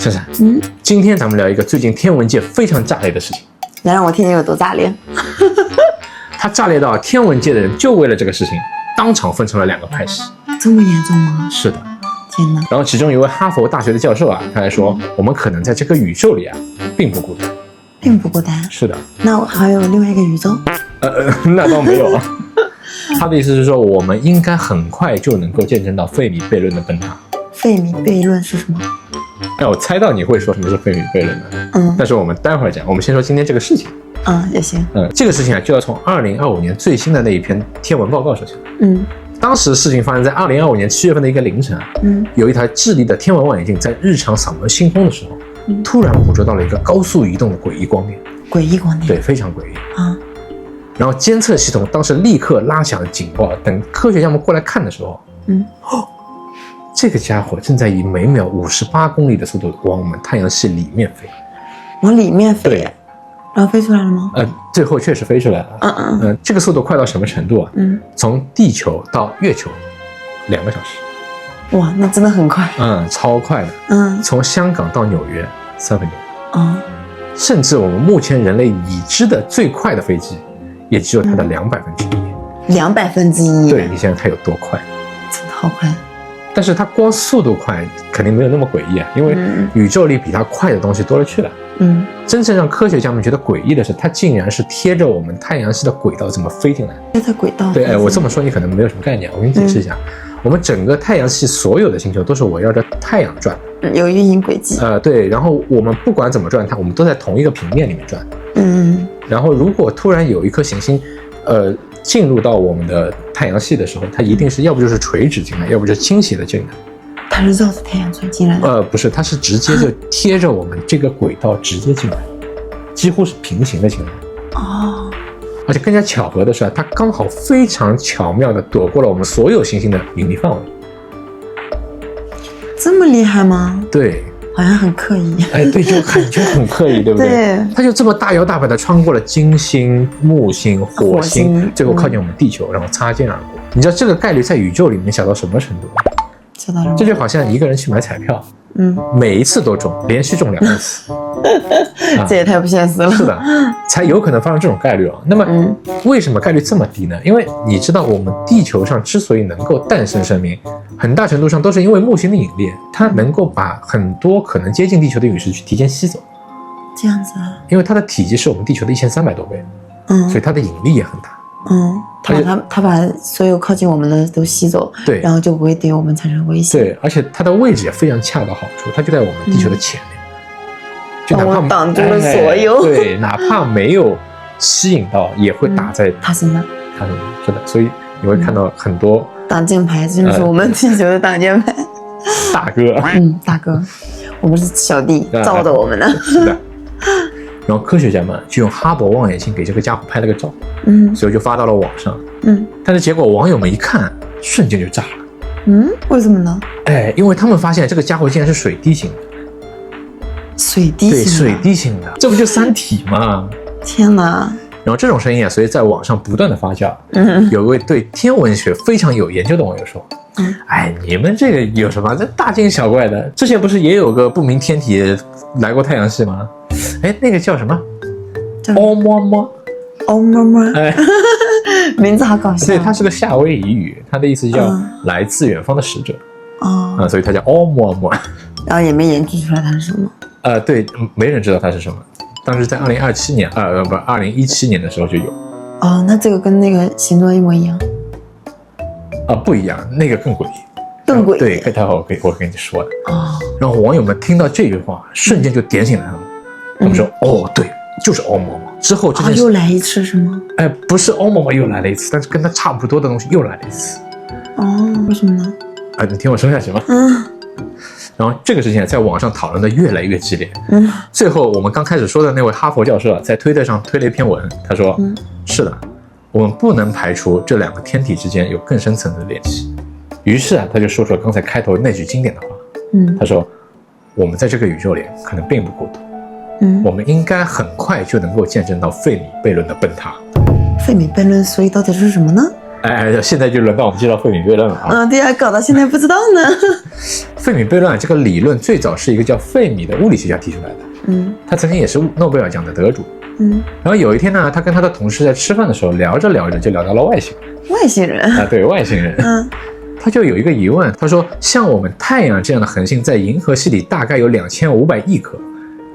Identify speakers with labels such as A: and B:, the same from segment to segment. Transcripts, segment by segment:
A: 珊珊，今天咱们聊一个最近天文界非常炸裂的事情。
B: 来让我听听有多炸裂。
A: 它炸裂到天文界的人就为了这个事情，当场分成了2个派系。
B: 这么严重吗？
A: 是的。
B: 天哪！
A: 然后其中一位哈佛大学的教授啊，他还说，我们可能在这个宇宙里啊，并不孤单。
B: 并不孤单。
A: 是的。
B: 那还有另外一个宇宙？
A: 那倒没有啊。他的意思是说，我们应该很快就能够见证到费米悖论的崩塌。
B: 费米悖论是什么？
A: 我猜到你会说什么是费米悖论的，但是我们待会儿讲。我们先说今天这个事情。
B: 也行。
A: 这个事情啊，就要从2025年最新的那一篇天文报告说起。当时事情发生在2025年7月份的一个凌晨啊，有一台智利的天文望远镜在日常扫描星空的时候，突然捕捉到了一个高速移动的诡异光点。
B: 诡异光点？
A: 对，非常诡异啊。然后监测系统当时立刻拉响了警报，等科学家们过来看的时候，这个家伙正在以每秒58公里的速度往我们太阳系里面飞。往里面飞？对。
B: 然后飞出来了吗？
A: 最后确实飞出来了。这个速度快到什么程度啊？从地球到月球2个小时。
B: 哇，那真的很快。
A: 超快的。从香港到纽约3分钟。甚至我们目前人类已知的最快的飞机，也只有它的1/2。
B: 1/2？
A: 对，你想想它有多快？
B: 真的好快。
A: 但是它光速度快，肯定没有那么诡异啊，因为宇宙里比它快的东西多了去了。真正让科学家们觉得诡异的是，它竟然是贴着我们太阳系的轨道这么飞进来。
B: 贴着轨道？
A: 对，我这么说你可能没有什么概念，我给你解释一下。我们整个太阳系所有的星球都是围绕着太阳转的，
B: 有运行轨迹。
A: 对，然后我们不管怎么转它，我们都在同一个平面里面转。然后如果突然有一颗行星，进入到我们的太阳系的时候，它一定是要不就是垂直进来，要不就是倾斜的进来。
B: 它是绕着太阳转进来的？
A: 不是，它是直接就贴着我们这个轨道直接进来，几乎是平行的进来。而且更加巧合的是，它刚好非常巧妙地躲过了我们所有行星的引力范围。
B: 这么厉害吗？
A: 对，
B: 好像很刻意。
A: 对，就感觉很刻意，对不对？
B: 对，
A: 它就这么大摇大摆地穿过了金星、木星、火星，最后靠近我们地球，然后擦肩而过。你知道这个概率在宇宙里面小到什么程度吗？这就好像一个人去买彩票，每一次都中，连续中2次。
B: 这也太不现实了。
A: 是的，才有可能发生这种概率啊。那么，为什么概率这么低呢？因为你知道，我们地球上之所以能够诞生生命，很大程度上都是因为木星的引力，它能够把很多可能接近地球的陨石去提前吸走。
B: 这样子啊？
A: 因为它的体积是我们地球的1300多倍，所以它的引力也很大。
B: 它把所有靠近我们的都吸走，对，然后就不会对我们产生威胁。
A: 对，而且它的位置也非常恰到好处，它就在我们地球的前面，就哪怕
B: 挡住了所有。
A: 对，哪怕没有吸引到，也会打在
B: 它身上。
A: 是的，所以你会看到很多
B: 挡箭牌，这就是我们地球的挡箭牌。
A: 大哥，
B: 大哥，我们是小弟，罩着我们的。
A: 是的。然后科学家们就用哈勃望远镜给这个家伙拍了个照，所以就发到了网上，但是结果网友们一看，瞬间就炸了。
B: 为什么呢？
A: 因为他们发现这个家伙竟然是水滴型的。
B: 水滴型的？
A: 对，水滴型的，这不就三体吗？
B: 天哪！
A: 然后这种声音啊，所以在网上不断的发酵。有一位对天文学非常有研究的网友说，你们这个有什么？这大惊小怪的。之前不是也有个不明天体来过太阳系吗？那个叫什么？欧么么。
B: 欧么么。名字好搞笑。
A: 对，它是个夏威夷语，它的意思叫来自远方的使者。所以它叫欧么么。
B: 然后也没研究出来它是什么。
A: 对，没人知道它是什么。当时在2017年，2017年的时候就有。
B: 那这个跟那个形状一模一样？
A: 不一样，那个更诡异。
B: 更诡异。
A: 对，待会儿我跟你说的。然后网友们听到这句话，瞬间就点醒了他们。他们说：“对，就是欧么么。”之后这件事
B: 又来一次是吗？
A: 不是欧么么又来了一次，但是跟它差不多的东西又来了一次。
B: 为什么呢？
A: 你听我说下去吧。然后这个事情在网上讨论的越来越激烈。最后我们刚开始说的那位哈佛教授在推特上推了一篇文，他说：“是的，我们不能排除这2个天体之间有更深层次的联系。”于是他就说出了刚才开头那句经典的话。他说：“我们在这个宇宙里可能并不孤独。我们应该很快就能够见证到费米悖论的崩塌。”
B: 费米悖论，所以到底是什么呢？
A: 现在就轮到我们介绍费米悖论了啊。
B: 对呀，搞到现在不知道呢。
A: 费米悖论这个理论最早是一个叫费米的物理学家提出来的，他曾经也是诺贝尔奖的得主，然后有一天呢，他跟他的同事在吃饭的时候聊着聊着就聊到了外星人啊，对，外星人，他就有一个疑问，他说像我们太阳这样的恒星在银河系里大概有2500亿颗，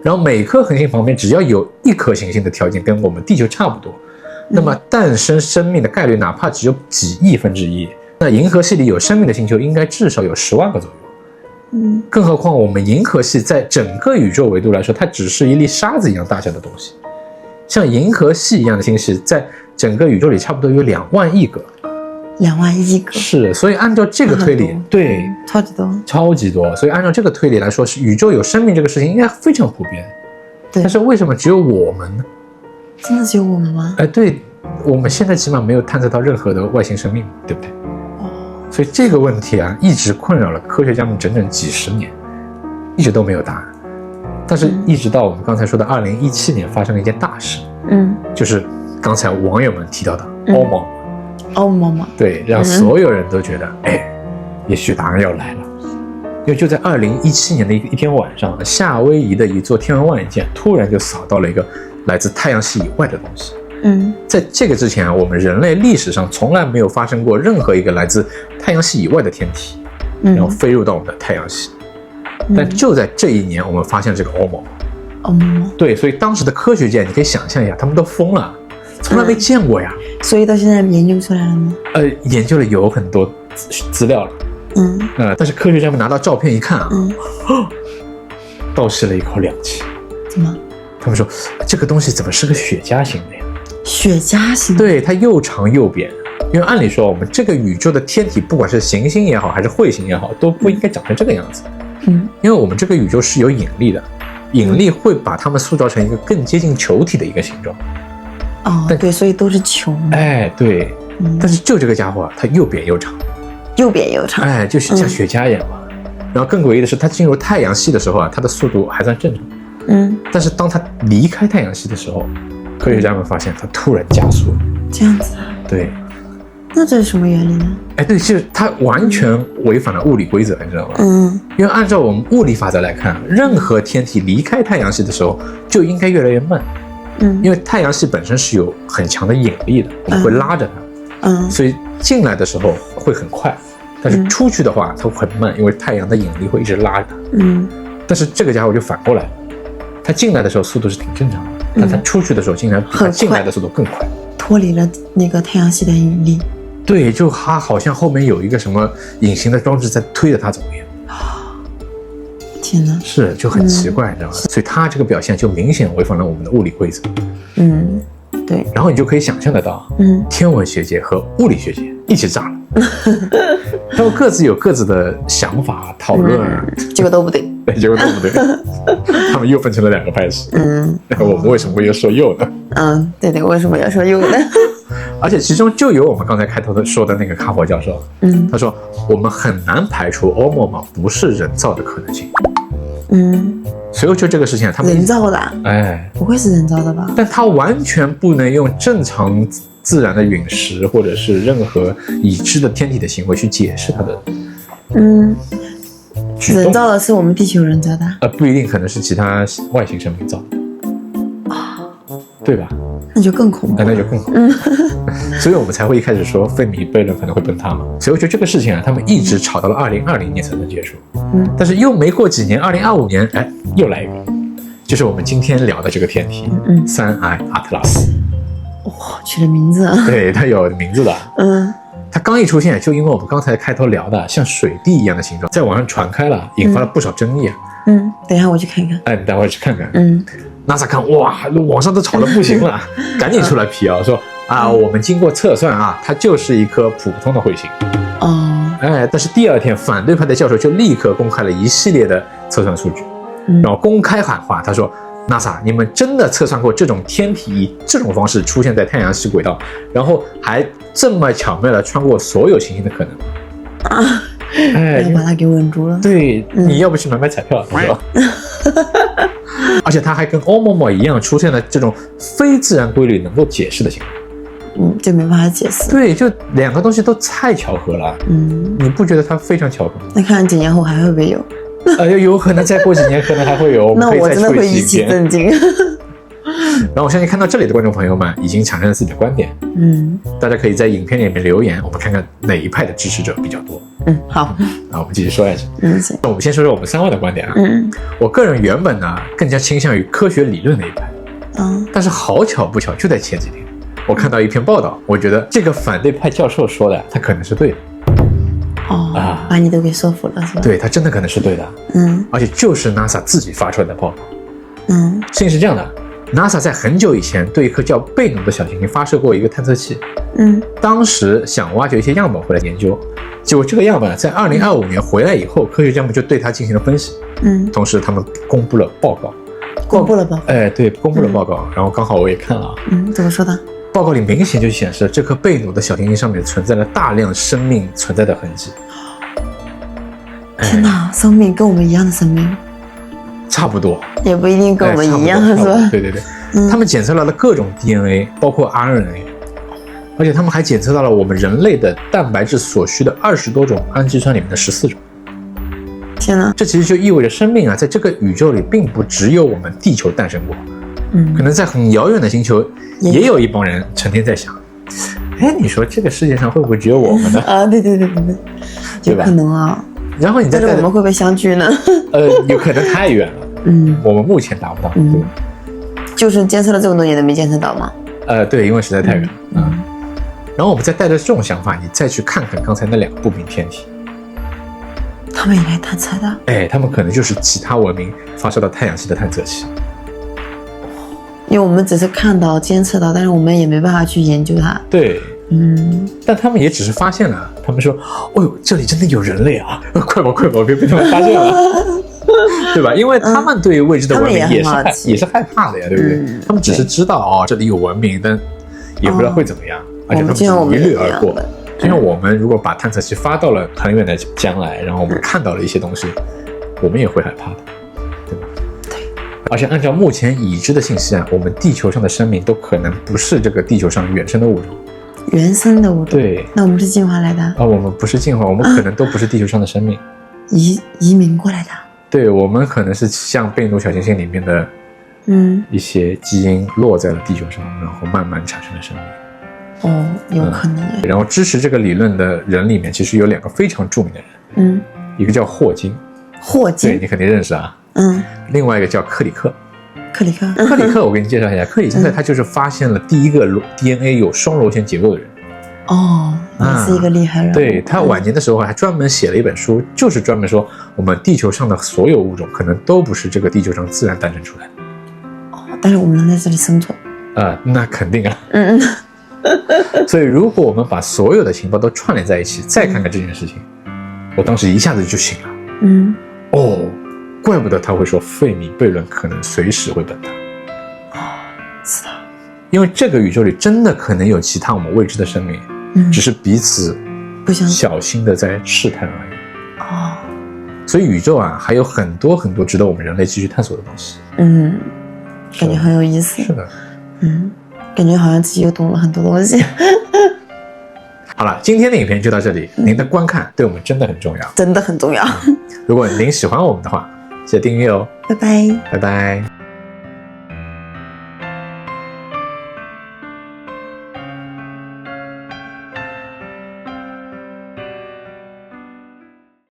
A: 然后每颗恒星旁边只要有一颗行星的条件跟我们地球差不多，那么诞生生命的概率哪怕只有几亿分之一，那银河系里有生命的星球应该至少有10万个左右。更何况我们银河系在整个宇宙维度来说，它只是一粒沙子一样大小的东西，像银河系一样的星系在整个宇宙里差不多有2万亿个。
B: 2万亿个，
A: 是，所以按照这个推理，对，超级多，所以按照这个推理来说，是宇宙有生命这个事情应该非常普遍。对，但是为什么只有我们呢？
B: 真的只有我们吗？
A: 对，我们现在起码没有探测到任何的外星生命，对不对？所以这个问题啊，一直困扰了科学家们整整几十年，一直都没有答案。但是，一直到我们刚才说的2017年发生了一件大事，就是刚才网友们提到的欧某某，对，让所有人都觉得，也许答案要来了。因为就在2017年的一天晚上，夏威夷的一座天文望远镜突然就扫到了一个来自太阳系以外的东西。在这个之前，我们人类历史上从来没有发生过任何一个来自太阳系以外的天体，然后飞入到我们的太阳系。但就在这一年，我们发现这个欧某某。对，所以当时的科学界，你可以想象一下，他们都疯了。从来没见过呀，
B: 所以到现在研究出来了吗？
A: 研究了有很多资料了，但是科学家们拿到照片一看啊，倒吸了一口凉气。
B: 怎么？
A: 他们说这个东西怎么是个雪茄形的呀？
B: 雪茄形？
A: 对，它又长又扁。因为按理说我们这个宇宙的天体，不管是行星也好，还是彗星也好，都不应该长成这个样子。因为我们这个宇宙是有引力的，引力会把它们塑造成一个更接近球体的一个形状。
B: 对，所以都是球。
A: 对，但是就这个家伙，它又扁又长，就像雪茄一样嘛。然后更诡异的是，它进入太阳系的时候啊，它的速度还算正常。但是当它离开太阳系的时候，科学家们发现它突然加速了。
B: 这样子啊？
A: 对。
B: 那这是什么原理呢？
A: 对，其实它完全违反了物理规则，你知道吗？因为按照我们物理法则来看，任何天体离开太阳系的时候就应该越来越慢。因为太阳系本身是有很强的引力的，会拉着它，所以进来的时候会很快，但是出去的话它会很慢，因为太阳的引力会一直拉着它。但是这个家伙就反过来了，它进来的时候速度是挺正常的，但它出去的时候竟然比它进来的速度更快，
B: 脱离了那个太阳系的引力。
A: 对，就它好像后面有一个什么隐形的装置在推着它走一样。
B: 天哪，
A: 是就很奇怪，你知道吗？所以它这个表现就明显违反了我们的物理规则。
B: 对。
A: 然后你就可以想象得到，天文学界和物理学界一起炸了，他们各自有各自的想法讨论，
B: 结果都不对。
A: 对，结果都不对，他们又分成了2个派系。我们为什么会又说右呢？
B: 对，为什么要说右呢？
A: 而且其中就有我们刚才开头说的那个哈佛教授，他说我们很难排除欧某某不是人造的可能性。所以就这个事情，他们
B: 人造的，不会是人造的吧？
A: 但他完全不能用正常自然的陨石或者是任何已知的天体的行为去解释它的。
B: 人造的是我们地球人造的？
A: 不一定，可能是其他外星生命造的。对吧？
B: 那就更恐怖。
A: 那就更恐怖。所以我们才会一开始说费米悖论可能会崩塌嘛。所以我觉得这个事情啊，他们一直吵到了2020年才能结束。但是又没过几年，2025年，又来一个，就是我们今天聊的这个天体，3I 阿特拉斯。
B: 取了名字啊？
A: 对，它有名字的。它刚一出现，就因为我们刚才开头聊的像水滴一样的形状，在网上传开了，引发了不少争议啊。
B: 等一下我去看看。
A: 你待会儿去看看。NASA 看，哇，网上都吵得不行了，赶紧出来辟谣说我们经过测算啊，它就是一颗普通的彗星。但是第2天，反对派的教授就立刻公开了一系列的测算数据，然后公开喊话，他说 NASA， 你们真的测算过这种天体以这种方式出现在太阳系轨道，然后还这么巧妙地穿过所有行星的可能吗？
B: 要把它给稳住了。
A: 对，你要不去买彩票，是吧？而且他还跟欧某某一样出现了这种非自然规律能够解释的情况。
B: 就没办法解释。
A: 对，就两个东西都太巧合了。你不觉得它非常巧合吗？
B: 那看几年后还会不会有？
A: 有可能再过几年可能还会有。
B: 那我真的会一起震惊。
A: 然后我相信看到这里的观众朋友们已经产生了自己的观点。大家可以在影片里面留言，我们看看哪一派的支持者比较多。
B: 好。
A: 那我们继续说下去。
B: 行。
A: 那我们先说说我们3位的观点啊。我个人原本呢更加倾向于科学理论那一派。但是好巧不巧，就在前几天，我看到一篇报道，我觉得这个反对派教授说的，他可能是对的。
B: 把你都给说服了，是吧？
A: 对，他真的可能是对的。而且就是 NASA 自己发出来的报道。事情是这样的。NASA 在很久以前对一颗叫贝努的小行星发射过一个探测器，当时想挖掘一些样本回来研究，结果这个样本在2025年回来以后，科学家们就对它进行了分析，同时他们公布了报告。对，公布了报告，然后刚好我也看了。
B: 怎么说的？
A: 报告里明显就显示这颗贝努的小行星上面存在了大量生命存在的痕迹。
B: 天哪，生命跟我们一样的生命？
A: 差不多，
B: 也不一定跟我们一样，是吧？
A: 对，他们检测到了各种 DNA， 包括 RNA， 而且他们还检测到了我们人类的蛋白质所需的20多种氨基酸里面的14种。
B: 天哪！
A: 这其实就意味着生命啊，在这个宇宙里并不只有我们地球诞生过，可能在很遥远的星球也有一帮人成天在想，你说这个世界上会不会只有我们呢？
B: 对，有可能啊。
A: 然后你再，
B: 但是我们会不会相聚呢？
A: 有可能太远了。我们目前达不到。
B: 就是监测了这么多年都没监测到吗？
A: 对，因为实在太远了。然后我们再带着这种想法，你再去看看刚才那2个不明天体，
B: 他们也来探测的？
A: 他们可能就是其他文明发射到太阳系的探测器。
B: 因为我们只是看到、监测到，但是我们也没办法去研究它。
A: 对。但他们也只是发现了，他们说，这里真的有人类啊！快跑，别被他们发现了，对吧？因为他们对于未知的文明也是害怕的呀，对不对？他们只是知道这里有文明，但也不知道会怎么样，而且他们只是一掠而过。就像我们如果把探测器发到了很远的将来，然后我们看到了一些东西，我们也会害怕的，对吧？
B: 对。
A: 而且按照目前已知的信息啊，我们地球上的生命都可能不是这个地球上原生的物种。
B: 原生的物种？对。那我们是进化来的？
A: 我们不是进化，我们可能都不是地球上的生命，
B: 移民过来的。
A: 对，我们可能是像贝努小行星里面的一些基因落在了地球上，然后慢慢产生了生命。
B: 有可能。
A: 然后支持这个理论的人里面，其实有2个非常著名的人。一个叫霍金。对，你肯定认识啊。另外一个叫克里克。克里克，我给你介绍一下，克里克他就是发现了第一个 DNA 有双螺旋结构的人。
B: 也是一个厉害人。
A: 对，他晚年的时候还专门写了一本书，就是专门说我们地球上的所有物种可能都不是这个地球上自然诞生出来的。
B: 但是我们能在这里生存。
A: 那肯定啊。所以如果我们把所有的情报都串联在一起，再看看这件事情，我当时一下子就醒了。怪不得他会说费米悖论可能随时会崩塌。
B: 是的。
A: 因为这个宇宙里真的可能有其他我们未知的生命，只是彼此小心的在试探而已。所以宇宙啊，还有很多很多值得我们人类继续探索的东西。
B: 感觉很有意思。
A: 是的。
B: 感觉好像自己又懂了很多东西。
A: 好了，今天的影片就到这里。您的观看对我们真的很重要，
B: 真的很重要。
A: 如果您喜欢我们的话，记得订阅哦。
B: 拜拜。
A: 拜拜。